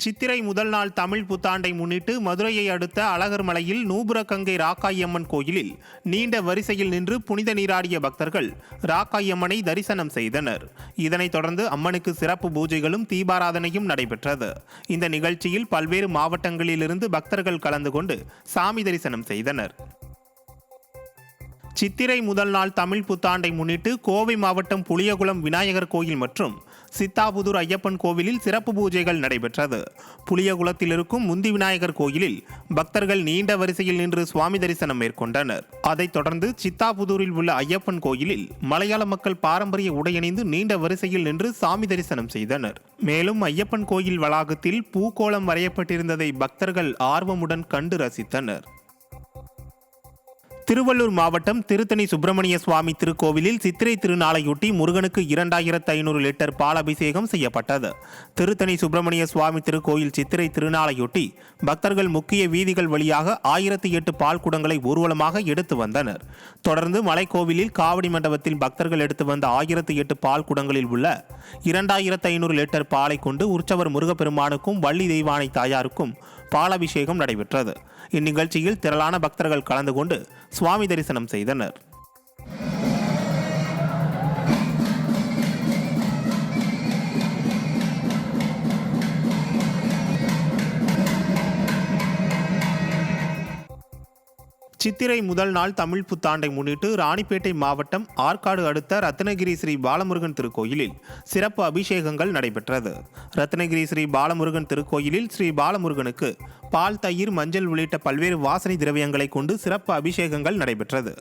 சித்திரை முதல் நாள் தமிழ் புத்தாண்டை முன்னிட்டு மதுரையை அடுத்த அழகர்மலையில் நூபுரகங்கை ராக்காயம்மன் கோயிலில் நீண்ட வரிசையில் நின்று புனித நீராடிய பக்தர்கள் ராக்காயம்மனை தரிசனம் செய்தனர். இதனைத் தொடர்ந்து அம்மனுக்கு சிறப்பு பூஜைகளும் தீபாராதனையும் நடைபெற்றது. இந்த நிகழ்ச்சியில் பல்வேறு மாவட்டங்களிலிருந்து பக்தர்கள் கலந்து கொண்டு சாமி தரிசனம் செய்தனர். சித்திரை முதல் நாள் தமிழ் புத்தாண்டை முன்னிட்டு கோவை மாவட்டம் புளியகுளம் விநாயகர் கோயில் மற்றும் சித்தாபுதூர் ஐயப்பன் கோவிலில் சிறப்பு பூஜைகள் நடைபெற்றது. புளியகுளத்தில் இருக்கும் முந்தி விநாயகர் கோயிலில் பக்தர்கள் நீண்ட வரிசையில் நின்று சுவாமி தரிசனம் மேற்கொண்டனர். அதைத் தொடர்ந்து சித்தாபுதூரில் உள்ள ஐயப்பன் கோயிலில் மலையாள மக்கள் பாரம்பரிய உடையணிந்து நீண்ட வரிசையில் நின்று சாமி தரிசனம் செய்தனர். மேலும் ஐயப்பன் கோயில் வளாகத்தில் பூக்கோளம் வரையப்பட்டிருந்ததை பக்தர்கள் ஆர்வமுடன் கண்டு ரசித்தனர். திருவள்ளூர் மாவட்டம் திருத்தணி சுப்பிரமணிய சுவாமி திருக்கோவிலில் சித்திரை திருநாளையொட்டி முருகனுக்கு 2500 லிட்டர் பால் அபிஷேகம் செய்யப்பட்டது. திருத்தணி சுப்பிரமணிய சுவாமி திருக்கோயில் சித்திரை திருநாளையொட்டி பக்தர்கள் முக்கிய வீதிகள் வழியாக 1008 பால் குடங்களை ஊர்வலமாக எடுத்து வந்தனர். தொடர்ந்து மலைக்கோவிலில் காவடி மண்டபத்தில் பக்தர்கள் எடுத்து வந்த 1008 பால் குடங்களில் உள்ள 2500 லிட்டர் பாலை கொண்டு உற்சவர் முருகப்பெருமானுக்கும் வள்ளி தெய்வானை தாயாருக்கும் பாலாபிஷேகம் நடைபெற்றது. இந்நிகழ்ச்சியில் திரளான பக்தர்கள் கலந்து கொண்டு சுவாமி தரிசனம் செய்தனர். சித்திரை முதல் நாள் தமிழ் புத்தாண்டை முன்னிட்டு ராணிப்பேட்டை மாவட்டம் ஆற்காடு அடுத்த ரத்னகிரி ஸ்ரீ பாலமுருகன் திருக்கோயிலில் சிறப்பு அபிஷேகங்கள் நடைபெற்றது. ரத்னகிரி ஸ்ரீ பாலமுருகன் திருக்கோயிலில் ஸ்ரீ பாலமுருகனுக்கு பால், தயிர், மஞ்சள் உள்ளிட்ட பல்வேறு வாசனை திரவியங்களை கொண்டு சிறப்பு அபிஷேகங்கள் நடைபெற்றது.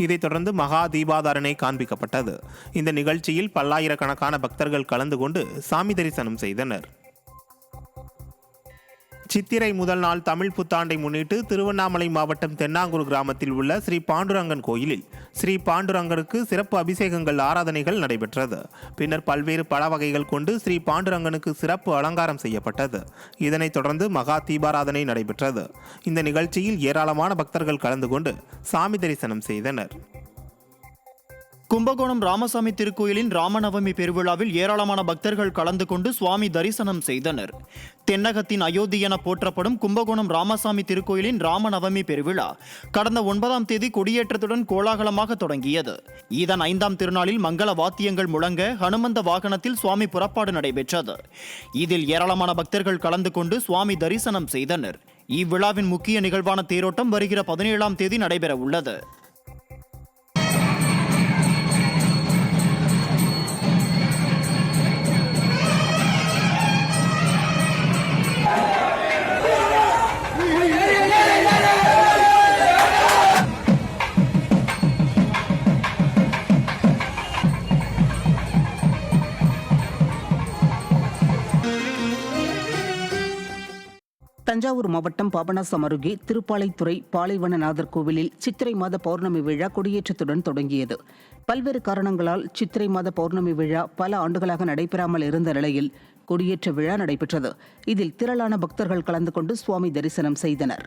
இதைத் தொடர்ந்து மகா தீபாதாரணை காண்பிக்கப்பட்டது. இந்த நிகழ்ச்சியில் பல்லாயிரக்கணக்கான பக்தர்கள் கலந்து கொண்டு சாமி தரிசனம் செய்தனர். சித்திரை முதல் நாள் தமிழ் புத்தாண்டை முன்னிட்டு திருவண்ணாமலை மாவட்டம் தென்னாங்கூர் கிராமத்தில் உள்ள ஸ்ரீ பாண்டுரங்கன் கோயிலில் ஸ்ரீ பாண்டுரங்கனுக்கு சிறப்பு அபிஷேகங்கள், ஆராதனைகள் நடைபெற்றது. பின்னர் பல்வேறு பழ வகைகள் கொண்டு ஸ்ரீ பாண்டுரங்கனுக்கு சிறப்பு அலங்காரம் செய்யப்பட்டது. இதனைத் தொடர்ந்து மகா தீபாராதனை நடைபெற்றது. இந்த நிகழ்ச்சியில் ஏராளமான பக்தர்கள் கலந்து கொண்டு சாமி தரிசனம் செய்தனர். கும்பகோணம் ராமசாமி திருக்கோயிலின் ராமநவமி பெருவிழாவில் ஏராளமான பக்தர்கள் கலந்து கொண்டு சுவாமி தரிசனம் செய்தனர். தென்னகத்தின் அயோத்தி என போற்றப்படும் கும்பகோணம் ராமசாமி திருக்கோயிலின் ராமநவமி பெருவிழா கடந்த 9ஆம் தேதி கொடியேற்றத்துடன் கோலாகலமாக தொடங்கியது. இதன் 5ஆம் திருநாளில் மங்கள வாத்தியங்கள் முழங்க ஹனுமந்த வாகனத்தில் சுவாமி புறப்பாடு நடைபெற்றது. இதில் ஏராளமான பக்தர்கள் கலந்து கொண்டு சுவாமி தரிசனம் செய்தனர். இவ்விழாவின் முக்கிய நிகழ்வான தேரோட்டம் வருகிற 17ஆம் தேதி நடைபெற உள்ளது. தஞ்சாவூர் மாவட்டம் பாபநாசம் அருகே திருப்பாலைத்துறை பாலைவனநாதர் கோவிலில் சித்திரை மாத பௌர்ணமி விழா கொடியேற்றத்துடன் தொடங்கியது. பல்வேறு காரணங்களால் சித்திரை மாத பௌர்ணமி விழா பல ஆண்டுகளாக நடைபெறாமல் இருந்த நிலையில் கொடியேற்ற விழா நடைபெற்றது. இதில் திரளான பக்தர்கள் கலந்து கொண்டு சுவாமி தரிசனம் செய்தனர்.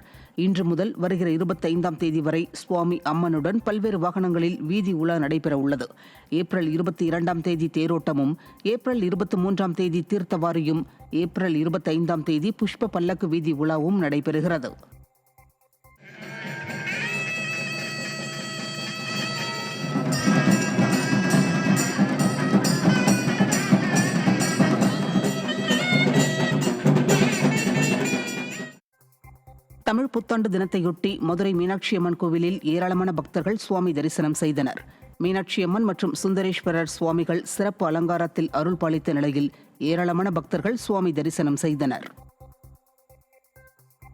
இன்று முதல் வருகிற 25ஆம் தேதி வரை சுவாமி அம்மனுடன் பல்வேறு வாகனங்களில் வீதி உலா நடைபெற உள்ளது. ஏப்ரல் 22ஆம் தேதி தேரோட்டமும், ஏப்ரல் 23ஆம் தேதி தீர்த்தவாரியும், ஏப்ரல் 25ஆம் தேதி புஷ்ப பல்லக்கு வீதி உலாவும் நடைபெறுகிறது. தமிழ் புத்தாண்டு தினத்தையொட்டி மதுரை மீனாட்சி அம்மன் கோவிலில் ஏராளமான பக்தர்கள் சுவாமி தரிசனம் செய்தனர். மீனாட்சி அம்மன் மற்றும் சுந்தரேஸ்வரர் சுவாமிகள் சிறப்பு அலங்காரத்தில் அருள் பாலித்த நிலையில் ஏராளமான பக்தர்கள் சுவாமி தரிசனம் செய்தனர்.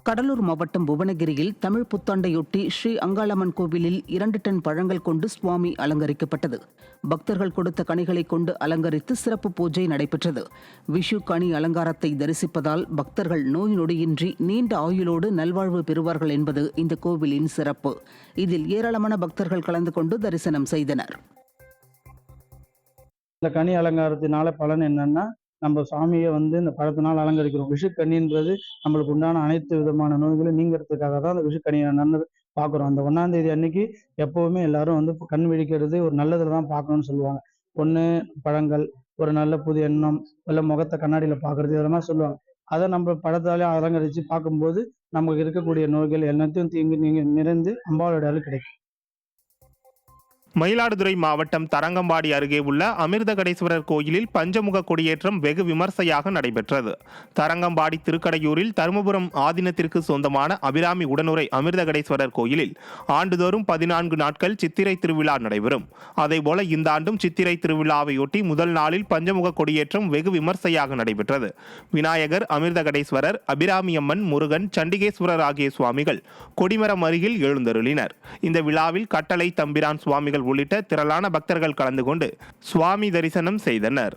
கடலூர் மாவட்டம் புவனகிரியில் தமிழ் புத்தாண்டையொட்டி ஸ்ரீ அங்காளம்மன் கோவிலில் 2 டன் பழங்கள் கொண்டு சுவாமி அலங்கரிக்கப்பட்டது. பக்தர்கள் கொடுத்த கனிகளை கொண்டு அலங்கரித்து சிறப்பு பூஜை நடைபெற்றது. விஷு கனி அலங்காரத்தை தரிசிப்பதால் பக்தர்கள் நோய் நொடியின்றி நீண்ட ஆயுளோடு நல்வாழ்வு பெறுவார்கள் என்பது இந்த கோவிலின் சிறப்பு. இதில் ஏராளமான பக்தர்கள் கலந்து கொண்டு தரிசனம் செய்தனர். இந்த கனி அலங்காரத்தினால பலன் என்னன்னா, நம்ம சாமியை இந்த பழத்தினால் அலங்கரிக்கிறோம். விஷுக்கண்ணின்றது நம்மளுக்கு உண்டான அனைத்து விதமான நோய்களும் நீங்கிறதுக்காக தான் அந்த விஷுக்கண்ணியை பார்க்குறோம். அந்த 1ஆம் தேதி அன்னைக்கு எப்பவுமே எல்லாரும் கண் விழிக்கிறது ஒரு நல்லதுல தான் பார்க்கணும்னு சொல்லுவாங்க. ஒன்று பழங்கள், ஒரு நல்ல புது எண்ணம், இல்லை முகத்தை கண்ணாடியில் பார்க்கறது, இதெல்லாம் சொல்லுவாங்க. அதை நம்ம படத்தாலே அலங்கரித்து பார்க்கும்போது நமக்கு இருக்கக்கூடிய நோய்கள் எல்லாத்தையும் தீங்கு நீங்க நிறைந்து அம்பாளோட அருள் கிடைக்கும். மயிலாடுதுறை மாவட்டம் தரங்கம்பாடி அருகே உள்ள அமிர்தகடேஸ்வரர் கோயிலில் பஞ்சமுக கொடியேற்றம் வெகு விமர்சையாக நடைபெற்றது. தரங்கம்பாடி திருக்கடையூரில் தருமபுரம் ஆதீனத்திற்கு சொந்தமான அபிராமி உடனுரை அமிர்தகடேஸ்வரர் கோயிலில் ஆண்டுதோறும் 14 நாட்கள் சித்திரை திருவிழா நடைபெறும். அதேபோல இந்த ஆண்டும் சித்திரை திருவிழாவையொட்டி முதல் நாளில் பஞ்சமுக கொடியேற்றம் வெகு விமர்சையாக நடைபெற்றது. விநாயகர், அமிர்தகடேஸ்வரர், அபிராமியம்மன், முருகன், சண்டிகேஸ்வரர் ஆகிய சுவாமிகள் கொடிமரம் அருகில் எழுந்தருளினர். இந்த விழாவில் கட்டளை தம்பிரான் சுவாமிகள் உள்ளிட்ட திரளான பக்தர்கள் கலந்து கொண்டு சுவாமி தரிசனம் செய்தனர்.